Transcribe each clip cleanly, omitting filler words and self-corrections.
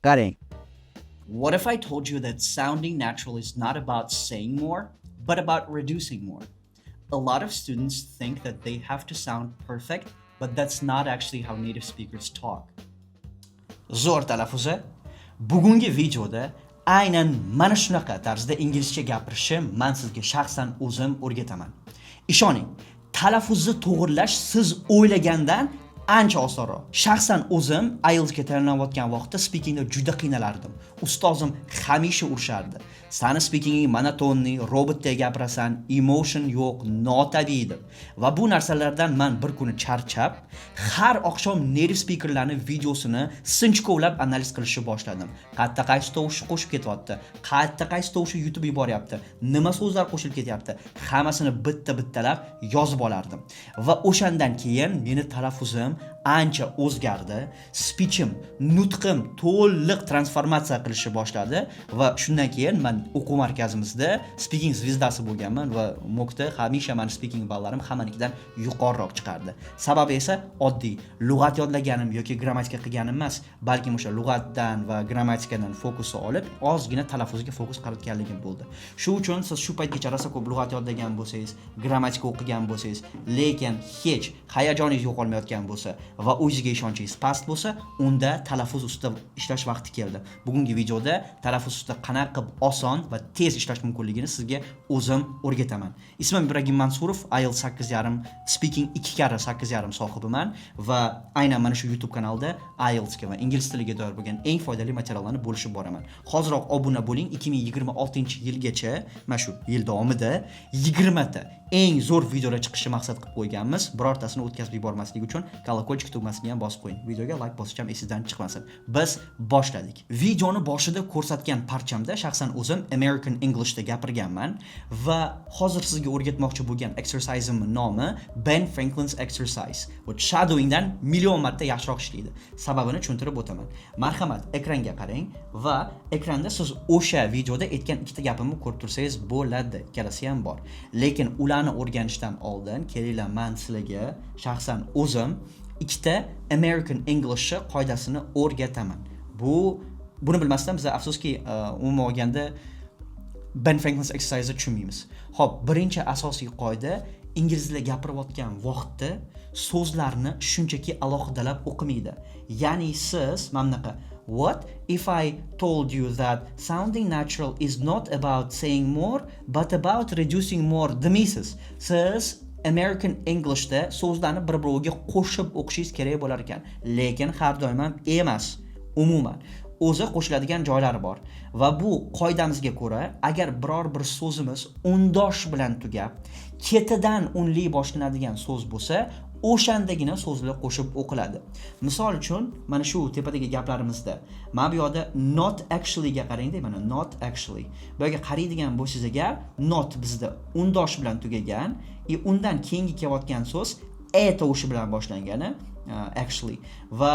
Qarang. What if I told you that sounding natural is not about saying more, but about reducing more? A lot of students think that they have to sound perfect, but that's not actually how native speakers talk. Zo'r talaffuzi. Bugungi videoda aynan mana shunaqa tarzda inglizcha gapirishni men sizga shaxsan o'zim o'rgataman. Ishoning, talaffuzni to'g'rilash siz o'ylagandan ancha osonroq. Shaxsan o'zim IELTS ga tayyorlanayotgan vaqtda speakingda juda qiynalardim. Ustozim hamisha urishardi. Sani speakinging monotonni, robotdek gapirasan, emotion yo'q, notabiiy deb. Va bu narsalardan men bir kuni charchab, har oqshom native speakerlarning videosini sinchkovlab analiz qilishni boshladim. Qayerda qaysi tovushni qo'shib ketyapti, qayerda qaysi tovushni yutib yuboryapti, nima so'zlar qo'shilib ketyapti, hammasini bitta-bittalab yozib olardim. Va o'shandan keyin meni talaffuzim ancha o'zgardi, speechim, nutqim to'liq transformatsiya qilishni boshladi va shundan keyin men o'quv markazimizda speaking zvezdasi bo'lganman va MOOCda hamisha men speaking ballarim hammanikidan yuqoriroq chiqardi. Sababi esa oddiy, lug'at yodlaganim yoki grammatika qilganim emas, balki o'sha lug'atdan va grammatikadan fokusni olib, ozgina talaffuzga fokus qaratganligim bo'ldi. Shu uchun siz shu paytgacha rosa ko'p lug'at yodlagan bo'lsangiz, grammatika o'qigan bo'lsangiz, lekin hech hayajoningiz yo'qolmayotgan bo'lsa va o'zingizga ishonchingiz past bo'lsa, unda talaffuz ustida ishlash vaqti keldi. Bugungi videoda talaffuz ustida qanaqa qilib oson va tez ishlash mumkinligini sizga o'zim o'rgataman. Ismim Ibragim Mansurov, IELTS 8.5, Speaking 2.8 sohibiman va aynan mana shu YouTube kanalda IELTS ga va ingliz tiliga doir bo'lgan eng foydali materiallarni bo'lishib boraman. Hoziroq obuna bo'ling. 2026-yilgacha, mana shu yil davomida 20 ta eng zo'r videolar chiqishni maqsad qilib qo'yganmiz. Birortasini o'tkazib yubormaslik uchun kolokольчик tugmasini ham bosib qo'ying. Videoga like bosish ham esingizdan chiqmasin. Biz boshladik. Videoni boshida ko'rsatgan parchamda shaxsan o'zim American Englishda gapirganman va hozir sizga o'rgatmoqchi bo'lgan exercise'im nomi Ben Franklin's exercise. Bu shadowingdan million marta yaxshiroq ishlaydi. Sababini tushuntirib o'taman. Marhamat, ekranga qarang va ekranda siz o'sha videoda aytgan ikkita gapimni ko'rib tursangiz bo'ladi. Ikkalasi ham bor. Lekin ularni o'rganishdan oldin kelinglar men sizlarga shaxsan o'zim ikkita American English qoidasini o'rgataman. Buni bilmasdan biz afsuski umuman olganda Ben Franklin's exercise'ni tushunmaymiz. Xo'p, birinchi asosiy qoida ingliz tilida gapirayotgan vaqtda so'zlarni shunchaki alohidalab o'qimaydi. Ya'ni siz mamnaqa What if I told you that sounding natural is not about saying more but about reducing more demisiz. Siz American Englishda so'zlarni bir-biriga qo'shib o'qishingiz kerak bo'lar ekan, lekin har doim ham emas. Umuman o'zi qo'shiladigan joylari bor va bu qoidamizga ko'ra agar biror bir so'zimiz undosh bilan tugab, ketidan unli boshlanadigan so'z bo'lsa, o'shandagina so'zlar qo'shib o'qiladi. Misol uchun, mana shu tepadagi gaplarimizda, mana bu yoqda not actually ga qarang-da, mana not actually. Bu yerga qaraydigan bo'lsangiz agar, not bizda undosh bilan tugagan, undan keyingi kelayotgan so'z e tovushi bilan boshlangani actually va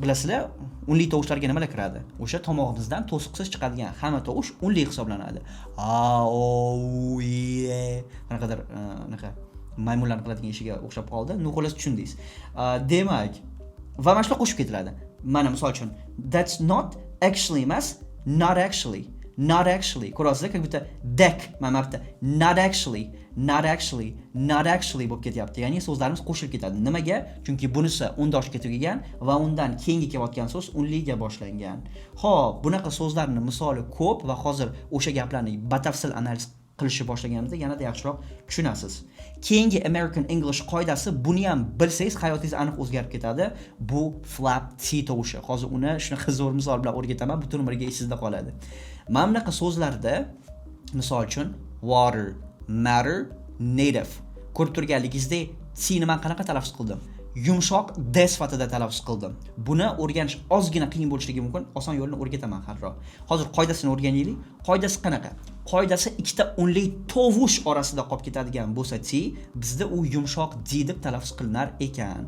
bilasizlar, unli tovushlarga nimalar kiradi? O'sha tomog'imizdan to'siqsiz chiqadigan hamma tovush unli hisoblanadi. O ye qanaqadir maymunlar qiladigan ishiga o'xshab qoldi. Xullas tushundingiz. Demak, va mana shu qo'shib ketiladi. Mana misol uchun that's not actually emas, not actually. Not actually. Ko'rasizlar, как будто deck mana bitta not actually bo'lib ketyapti. Ya'ni so'zlarimiz qo'shilib ketadi. Nimaga? Chunki bunisi undoshga tugagan va undan keyingi kelayotgan so'z unliga boshlangan. Xo'p, bunaqa so'zlarning misoli ko'p va hozir o'sha gaplarni batafsil analiz qilishni boshlaganimizda yanada yaxshiroq tushunasiz. Keyingi American English qoidasi, buni ham bilsangiz hayotingiz aniq o'zgarib ketadi. Bu flap T tovushi. Hozir uni shunaqa zo'r misol bilan o'rgataman, butun umrga esingizda qoladi. Mana bunaqa so'zlarda misol uchun water, matter, native. Ko'rib turganligingizdek, T'ni men qanaqa talaffuz qildim? Yumshoq D sifatida talaffuz qildim. Buni o'rganish ozgina qiyin bo'lishligi mumkin. Oson yo'lini o'rgataman harroq. Hozir qoidasini o'rganaylik. Qoidasi qanaqa? Qoidasi ikkita unli tovush orasida qolib ketadigan bo'lsa T, bizda u yumshoq D deb talaffuz qilinar ekan.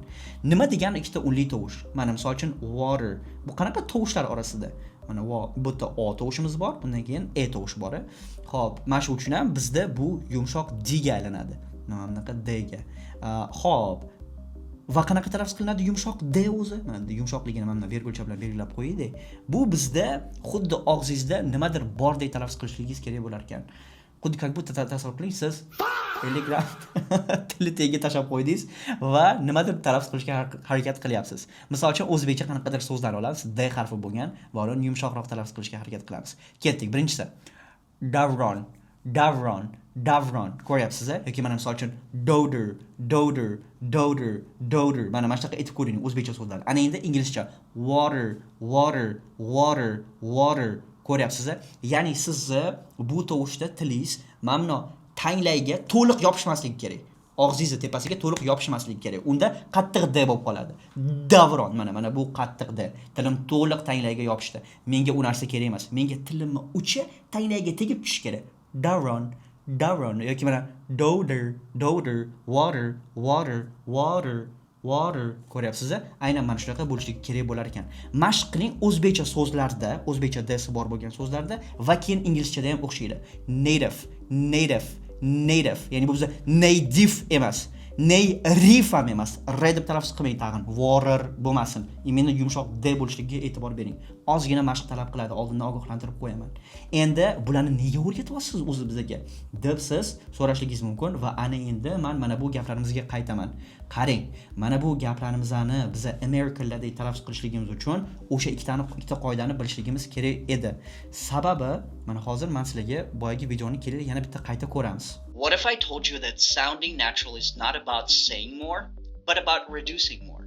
Nima degani ikkita unli tovush? Mana misol uchun water. Bu qanaqa tovushlar orasida? Mana bu yerda O tovushimiz bor, bundan keyin E tovushi bor. Xo'p, mana shu uchun ham bizda bu yumshoq D ga aylanadi. Mana bunaqa D ga. Xo'p, va qanaqa talaffuz qilinadi yumshoq d o'zi. Mana yumshoqligini mana vergulcha bilan belgilab qo'yaylik. Bu bizda xuddi og'zingizda nimadir bordek talaffuz qilishingiz kerak bo'lar ekan. Xuddi как будто tasavvur qiling, siz 50 gramm tilni tagiga tashlab qo'ydingiz va nimadir talaffuz qilishga harakat qilyapsiz. Misol uchun o'zbekcha qanaqadir so'zlar olamiz, d harfi bo'lgan va uni yumshoqroq talaffuz qilishga harakat qilamiz. Ketdik. Birinchisi davron, davron, davron. Ko'ryapsiz-a? Yoki mana misol uchun daughter, daughter, daughter, daughter. Mana shunaqa aytib ko'ring o'zbekcha so'zlar. Ana endi inglizcha water, water, water, water. Ko'ryapsiz-a? Ya'ni sizni bu tovushda tilingiz mana tanglayga to'liq yopishmasligi kerak. Og'zingizni tepasiga to'liq yopishmasligi kerak. Unda qattiq d bo'lib qoladi. Davron, mana bu qattiq d. Tilim to'liq tanglayga yopishdi. Menga u narsa kerak emas. Menga tilimni uchi tanglayga tegib tushish kerak. Davron, davron yoki mana daughter, daughter, water, water, water, water. Ko'ryapsiz-a? Aynan mana shunaqa bo'lishligi kerak bo'lar ekan. Mashq qiling o'zbekcha so'zlarda, o'zbekcha desi bor bo'lgan so'zlarda va keyin inglizchada ham o'xshaydi. Native, native, native. Ya'ni bu bizda native emas. Native ham emas. R deb talaffuz qilmang tag'in. Water bo'lmasin. Imенно yumshoq d bo'lishligiga e'tibor bering. Ozgina mashq talab qiladi. Oldindan ogohlantirib qo'yaman. Endi bularni nega o'rgatyapsiz o'zi bizga? deb siz so'rashligingiz mumkin va ana endi men mana bu gaplarimizga qaytaman. Qarang, mana bu gaplarimizni biz Amerikanlarda talaffuz qilishligimiz uchun o'sha ikkita qoidani bilishligimiz kerak edi. Sababi mana hozir men sizlarga boyagi videoni kelib yana bitta qayta ko'ramiz. What if I told you that sounding natural is not about saying more, but about reducing more?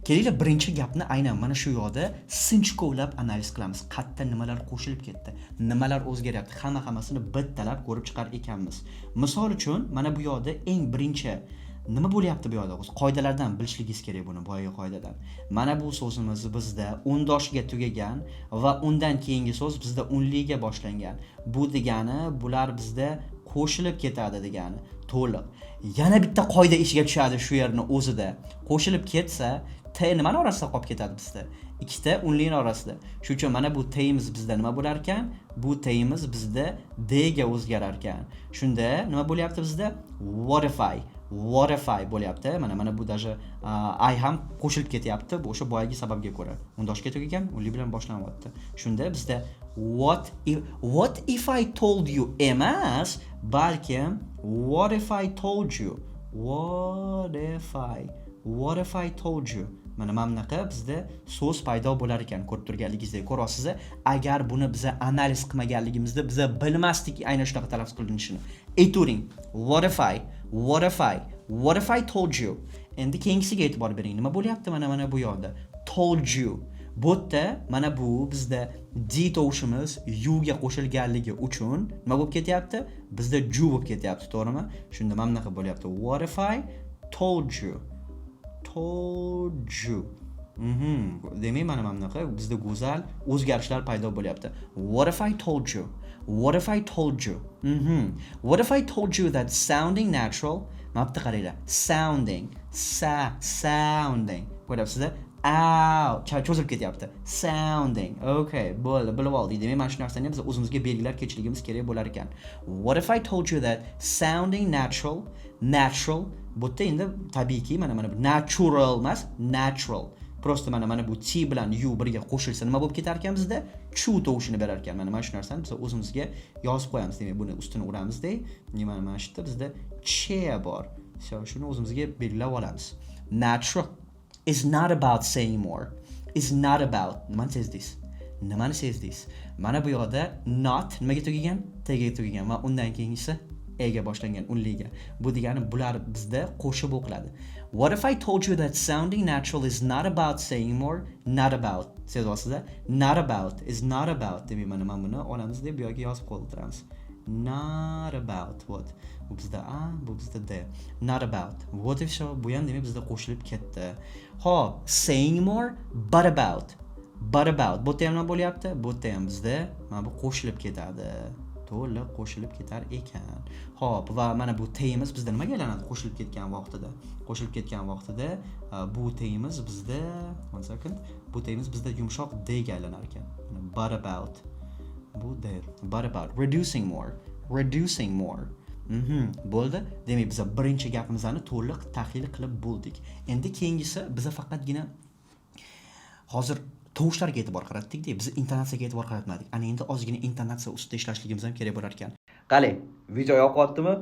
Kelinglar birinchi gapni aynan mana shu yoqda sinchkovlab analiz qilamiz. Qayerda nimalar qo'shilib ketdi, nimalar o'zgaryapti, hammasini bittalab ko'rib chiqar ekanmiz. Misol uchun mana bu yoqda eng birinchi nima bo'lyapti bu yoqda? Qoidalardan bilishligingiz kerak buni, boyagi qoidadan. Mana bu so'zimiz bizda undoshiga tugagan va undan keyingi so'z bizda unliga boshlangan. Bu degani bular bizda qo'shilib ketadi degani. To'liq. Yana bitta qoida ishga tushadi shu yerning o'zida. Qo'shilib ketsa, t nimani orasida qolib ketadi bizda? Ikkita unlining orasida. Shuning uchun mana bu t'imiz bizda nima bo'lar ekan? Bu t'imiz bizda d ga o'zgarar ekan. Shunda nima bo'lyapti bizda? Waterify. Waterify bo'lyapti. Mana bu даже I ham qo'shilib ketyapti. Bu o'sha boyagi sababga ko'ra. Undoshga tugagan, unli bilan boshlanyapti. Shunda bizda what if I told you emas, balkim what if I told you? What if I told you? Mana bunaqa bizda so'z paydo bo'lar ekan, ko'rib turganligingizdek. Ko'rasiz, agar buni biz analiz qilmaganligimizda biz bilmasdik aynan shunaqa talaffuz qilinishini. Ayturing. What if I told you? Endi keyingisiga e'tibor bering. Nima bo'lyapti mana bu yoqda? Told you. Bu yerda mana bu bizda d tovushimiz u ga qo'shilganligi uchun nima bo'lib ketyapti? Bizda ju bo'lib ketyapti, to'g'rimi? Shunda mana bunaqa bo'lyapti. What if I told you? Told you. Demak, mana bunaqa bizda go'zal o'zgarishlar paydo bo'lyapti. What if I told you? What if I told you? What if I told you that sounding natural, mana bu qaranglar. Sounding, sounding. Ko'ryapsizlar? Cho'zilib ketyapti. Sounding. Okay, bo'ldi, bilib oldik. Demak, mana shu narsani biz o'zimizga belgilab ketishligimiz kerak bo'lar ekan. What if I told you that sounding natural, bu yerda endi tabiiyki mana bu natural emas, natural. Prosta mana bu t bilan u birga qo'shilsa nima bo'lib ketar ekan bizda? Chu tovushini berar ekan. Mana shu narsani biz o'zimizga yozib qo'yamiz. Demak, buni ustini uramizda. Mana shu yerda bizda che bor. Shuni o'zimizga belgilab olamiz. Natural is not about saying more. Is not about. Nimani says this? Mana bu yoqda not nimaga tugagan? T'ga tugagan va undan keyingisi ega boshlangan, unliga. Bu degani bular bizda qo'shib o'qiladi. What if I told you that sounding natural is not about saying more? Not about. Sezasizlar? Not about is not about. Demak, mana buni olamiz deb bu yoqga yozib qoldiramiz. Not about. What? Bu bizda a, bu bizda d. Not about. What if so? Bu ham demak bizda qo'shilib ketdi. Hop, saying more, but about. But about. Bu yerda nima bo'lyapti? Bu yerda ham bizda mana bu qo'shilib ketadi. To'liq qo'shilib ketar ekan. Xo'p, va mana bu t'imiz bizda nimaga aylanadi? Qo'shilib ketgan vaqtida bu t'imiz bizda, one second, bu t'imiz bizda yumshoq d ga aylanar ekan. But about. Bu d. But about reducing more. Bo'ldi. Demak, biz birinchi gapimizni to'liq tahlil qilib bo'ldik. Endi keyingisi biz faqatgina hozir tovushlarga e'tibor qaratdik-da, biz intonatsiyaga e'tibor qaratmadik. Ana endi ozgina intonatsiya ustida ishlashligimiz ham kerak bo'lar ekan. Qani, video yoqyaptimi?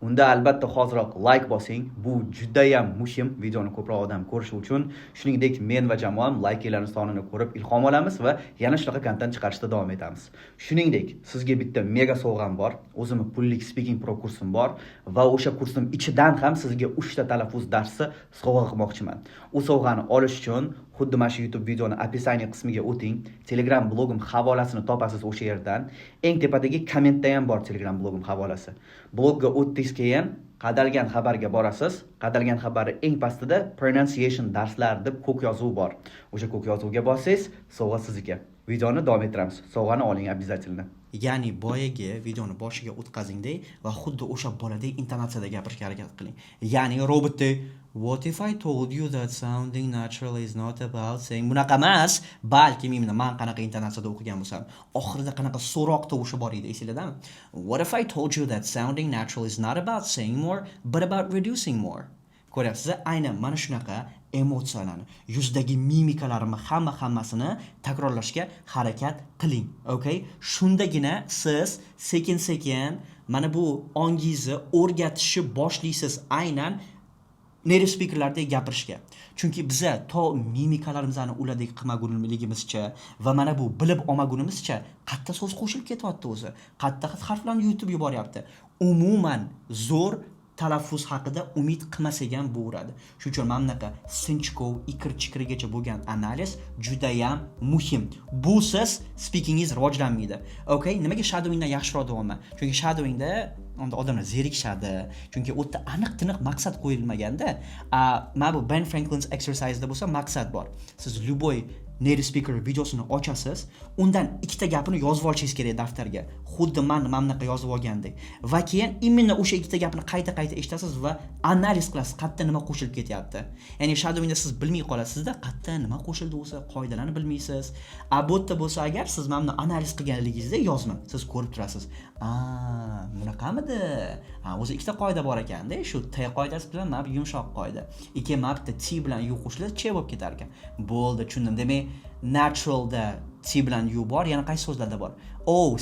Unda albatta hoziroq like bosing. Bu juda ham muhim videoni ko'proq odam ko'rishi uchun. Shuningdek, men va jamoam layklarning sonini ko'rib ilhom olamiz va yana shunaqa kontent chiqarishda davom etamiz. Shuningdek, sizga bitta mega sovg'am bor. O'zimning pullik Speaking Pro kursim bor va o'sha kursning ichidan ham sizga 3 ta talaffuz darsi sovg'a qilmoqchiman. U sovg'ani olish uchun xuddi mana shu YouTube videoni описание qismiga o'ting. Telegram blogim havolasini topasiz o'sha yerdan. Eng tepadagi kommentda ham bor Telegram blogim havolasi. Blogga o'tdingiz keyin qadalgan xabarga borasiz. Qadalgan xabari eng pastida pronunciation darslari deb ko'k yozuv bor. O'sha ko'k yozuvga bossangiz, sovg'a sizniki. Videoni davom ettiramiz. Sovg'ani oling обязательно. Ya'ni boyagi videoni boshiga o'tkazingday va xuddi o'sha boladek intonatsiyada gapirishga harakat qiling. Ya'ni robotdek What if I told you that sounding natural is not about saying bunaqa emas, balki men qanaqa intonatsiyada o'qigan bo'lsam, oxirida qanaqa so'roq tovushi bor edi, esinglardami? What if I told you that sounding natural is not about saying more, but about reducing more? Ko'ryapsiz, aynan mana shunaqa emotsiyalarni, yuzdagi mimikalarni hammasini takrorlashga harakat qiling, okay? Shundagina siz sekin-sekin mana bu ongingizni o'rgatishni boshlaysiz aynan native speakerlardek gapirishga. Chunki biza to mimikalarimizni ulardek qilmagunligimizcha va mana bu bilib olmagunimizcha qatta so'z qo'shilib ketyapti o'zi. Qatta harflarni yutib yuboryapti. Umuman zo'r talaffuz haqida umid qilmasak ham bo'lardi. Shuning uchun mana bunaqa sinchkov, ikir-chikirigacha bo'lgan analiz juda ham muhim. Busiz speakingingiz rivojlanmaydi. Okay? Nimaga shadowingdan yaxshiroq deyapman? Chunki shadowingda odamlar zerikishadi. Chunki u yerda aniq-tiniq maqsad qo'yilmaganda, mana bu Ben Franklin's exercise'da bo'lsa maqsad bor. Siz любой native speaker videosini ochasiz, undan ikkita gapini yozib olishingiz kerak daftarga. Xuddi men mana bunaqa yozib olgandek. Va keyin imенно o'sha ikkita gapni qayta-qayta eshitasiz va analiz qilasiz, qayerda nima qo'shilib ketyapti. Ya'ni shadowingda siz bilmay qolasizda, qayerda nima qo'shildi o'zi, qoidalarni bilmaysiz. Bu yerda bo'lsa agar siz mana buni analiz qilganligingizda yozmang. Siz ko'rib turasiz. Bunaqamidi? O'zi ikkita qoida bor ekanda, shu T qoidasi bilan mana bu yumshoq qoida. Ikki mapda T bilan U qo'shilsa Ch bo'lib ketar ekan. Bo'ldi, tushundim. Demak, naturalda T bilan U bor, yana qaysi so'zlarda bor?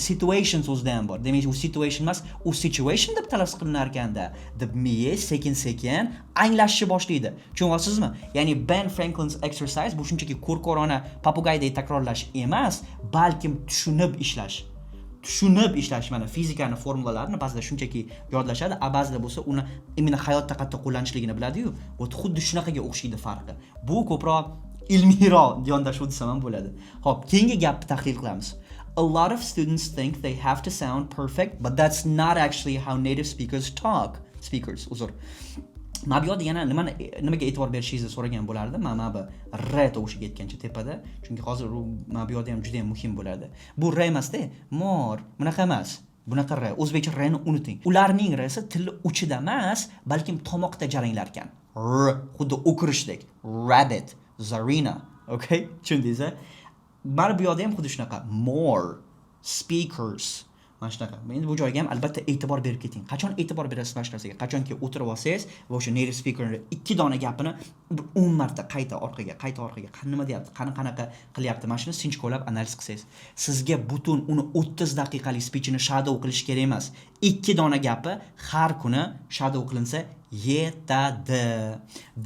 Situation so'zida ham bor. Demak, u situation emas, u situation deb talaffuz qilinar ekanda. Deb miya sekin-sekin anglashni boshlaydi. Tushunyapsizmi? Ya'ni Ben Franklin's exercise bu shunchaki ko'rkorona papugaydek takrorlash emas, balkim tushunib ishlash. Mana fizikani formulalarini ba'zida shunchaki yodlashadi, ba'zida bo'lsa uni imенно hayotda qattiq qo'llanishligini biladi-yu, xuddi shunaqaga o'xshaydi farqi. Bu ko'proq ilmiyroq yondashuv desam ham bo'ladi. Xo'p, keyingi gapni tahlil qilamiz. A lot of students think they have to sound perfect, but that's not actually how native speakers talk. Uzr. Mana bu yerda yana nimaga e'tibor berishingizni so'ragan bo'lardim. Mana bu R tovushiga yetgancha tepada, chunki hozir mana bu yerda ham juda ham muhim bo'ladi. Bu R emas-da, mor, bunaqa emas. Bunaqa R, o'zbekcha R'ni unuting. Ularning R'si til uchida emas, balkim tomoqda jaranglar ekan. R, xuddi o'kirishdek. Rabbit, Zarina, okay? Tushundingiz-a? Mana bu yerda ham xuddi shunaqa. More, speakers. Mana shunaqa. Endi bu joyga ham albatta e'tibor berib keting. Qachon e'tibor berasiz mana shu narsaga? Qachonki o'tirib olsangiz va o'sha native speakerning 2 dona gapini 10 marta qayta orqaga, nima deyapti, qanaqa qilyapti, mana shuni sinchkovlab analiz qilsangiz, sizga butun uni 30 daqiqalik speechini shadow qilish kerak emas. 2 dona gapi har kuni shadow qilinsa yetadi.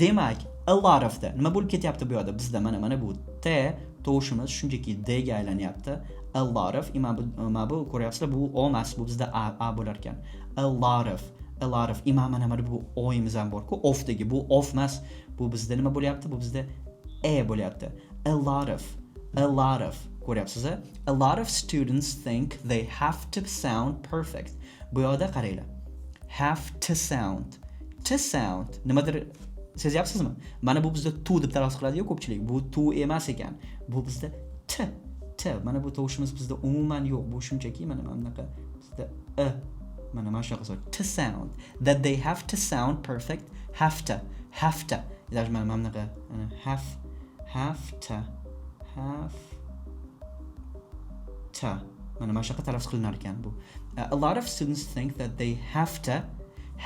Demak, a lot of the nima bo'lib ketyapti bu yerda? Bizda mana bu T tovushimiz shunchaki D ga aylanyapti. A lot of mana bu ko'ryapsizlar, bu O emas, bu bizda A bo'lar ekan. A lot of mana bu o'yimiz ham bor-ku, ofdagi bu of emas, bu bizda nima bo'lyapti? Bu bizda E bo'lyapti. A lot of ko'ryapsiz? A lot of students think they have to sound perfect. Bu yerda qaranglar. Have to sound. Nimadir sezyapsizmi? Mana bu bizda to deb talaffuz qiladi-ku ko'pchilik. Bu to emas ekan. Bu bizda T. Mana bu tovushimiz bizda umuman yo'q. Bu shunchaki mana bunaqa bizda mana shunaqa so'z. To sound. That they have to sound perfect. Have to. Ya'ni mana bunaqa have to. mana mana shunaqa talaffuz qilinar ekan bu. A lot of students think that they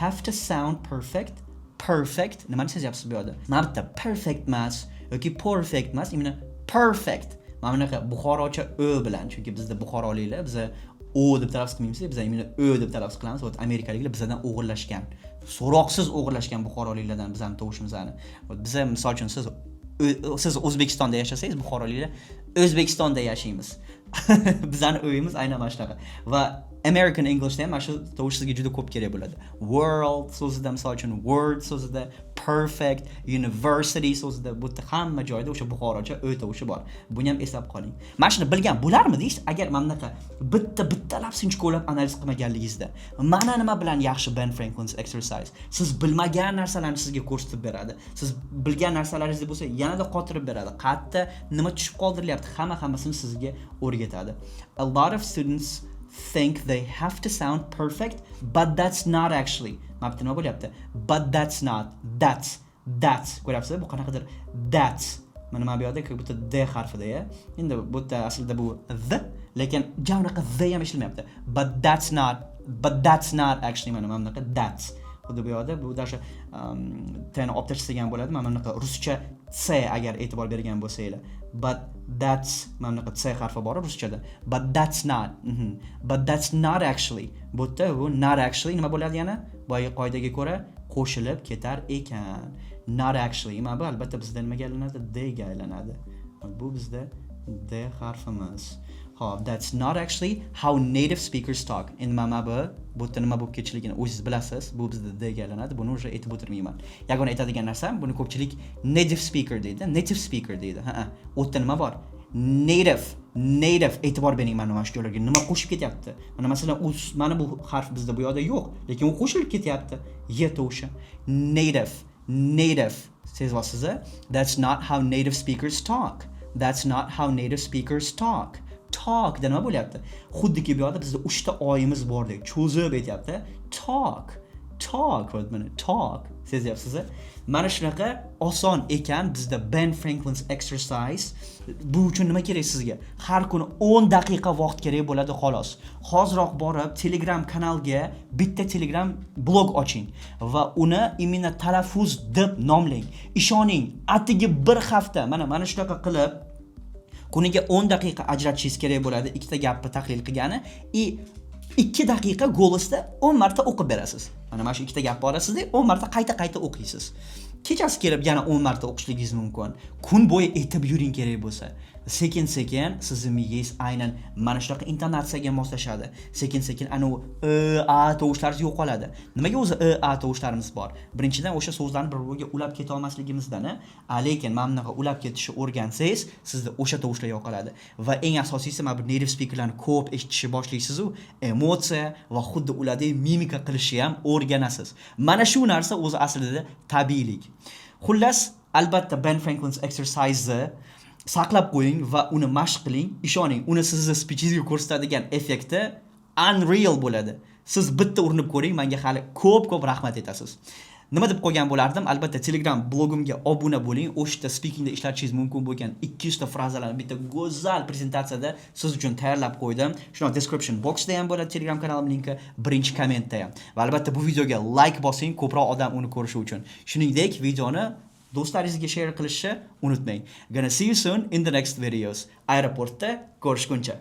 have to sound perfect nimani sezyapsiz bu yerda? Mana bitta perfect emas yoki perfect emas, imina perfect. Mana bunaqa buxorocha ö bilan, chunki bizda buxoroliklar biza o deb talaffuz qilmaymiz, biz imina ö deb talaffuz qilamiz. Va amerikaliklar bizdan o'g'irlashgan, so'roqsiz o'g'irlashgan buxoroliklardan bizning tovushimizni. Biza misol uchun siz O'zbekistonda yashasangiz, buxoroliklar O'zbekistonda yashaymiz. Bizning o'yimiz aynan mana shunaqa. Va American Englishda ham mana shu tovush sizga juda ko'p kerak bo'ladi. World so'zida, misol uchun word so'zida, perfect, university so'zida, bu yerda hamma joyda o'sha buxorocha ö tovushi bor. Buni ham eslab qoling. Mana shuni bilgan bo'larmidingiz agar mana bunaqa bittalab sinchkovlab analiz qilmaganligingizda? Mana nima bilan yaxshi Ben Franklin's exercise. Siz bilmagan narsalarni sizga ko'rsatib beradi. Siz bilgan narsalaringiz bo'lsa, yanada qotirib beradi. Qayerda nima tushib qoldirilyapti, hammasini sizga o'rgatadi. A lot of students think they have to sound perfect, but that's not actually. Ma'lumot nima bo'lyapti? But that's not. That's. Ko'ryapsizmi? Bu qanaqadir that's. Mana bu yerda bitta d harfida-ya. Endi bu yerda aslida bu the, lekin javnaqa the ham ishlanmayapti. But that's not actually mana bunaqa that's. Xuddi bu yerda bu dasha tani olib tashlagan bo'ladi. Mana bunaqa ruscha c agar e'tibor bergan bo'lsanglar. But that's mana bunaqa c harfi bor ruschada. But that's not. But that's not actually. Bu yerda bu not actually nima bo'ladi yana? Boya qoidaga ko'ra qo'shilib ketar ekan. Not actually. Mana bu albatta bizda nimaga aylanadi? D ga aylanadi. Bu bizda D harfimiz. Hop, that's not actually how native speakers talk. Endi mana bu yerda nima bo'lib ketishligini o'zingiz bilasiz. Bu bizda D ga aylanadi. Buni o'sha aytib o'tirmayman. Yagona aytadigan narsam, buni ko'pchilik native speaker deydi. Native speaker deydi. U yerda nima bor? Native e'tibor bering mana shu joylarga nima qo'shib ketyapti. Mana masalan mana bu harf bizda bu yerda yo'q, lekin u qo'shilib ketyapti. Y tovushi. Native. Sezasiz? That's not how native speakers talk. That's not how native speakers talk. Talk da nima bo'lyapti? Xuddiki bu yerda bizda 3 ta oyimiz bordek, cho'zib aytyapti. Talk. Mana talk. Sezyapsiz? Mana shunaqa oson ekan bizda Ben Franklin's exercise. Bu uchun nima kerak sizga? Har kuni 10 daqiqa vaqt kerak bo'ladi xolos. Hozirroq borib Telegram kanalga bitta Telegram blog oching va uni imina talaffuz deb nomlang. Ishoning, atigi bir hafta mana shunaqa qilib kuniga 10 daqiqa ajratishingiz kerak bo'ladi ikkita gapni tahlil qilgani. 2 daqiqa golosda 10 marta o'qib berasiz. Mana shu ikkita gap borasizda 10 marta qayta o'qiysiz. Kechasi kelib yana 10 marta o'qishligingiz mumkin. Kun bo'yi aytib yuring kerak bo'lsa. Sekin sizning miyangiz aynan mana shunaqa intonatsiyaga moslashadi. Sekin ana u a tovushlarimiz yo'qoladi. Nimaga o'zi a tovushlarimiz bor? Birinchidan o'sha so'zlarni bir-biriga ulab keta olmasligimizdan, lekin mana bunaqa ulab ketishni o'rgansangiz, sizda o'sha tovushlar yo'qoladi. Va eng asosiysi mana bu native speakerlarni ko'p eshitishni boshlaysiz u emotsiya va xuddi ulardek mimika qilishni ham o'rganasiz. Mana shu narsa o'zi aslida tabiiylik. Xullas, albatta Ben Franklin's exercise saqlab qo'ying va uni mashq qiling. Ishoning, uni sizni speechingizga ko'rsatadigan effekti unreal bo'ladi. Siz bitta urinib ko'ring, menga hali ko'p rahmat aytasiz. Nima deb qo'ygan bo'lardim? Albatta Telegram blogimga obuna bo'ling. O'shda speakingda ishlatishingiz mumkin bo'lgan 200 ta frazalarni bitta go'zal prezentatsiyada siz uchun tayyorlab qo'ydim. Shuni description boxda ham bo'ladi Telegram kanalim linki, birinchi kommentda ham. Va albatta bu videoga like bosing, ko'proq odam uni ko'rishi uchun. Shuningdek, videoni do'stlaringizga share qilishni unutmang. Gonna see you soon in the next videos. Aeroportda ko'rishguncha.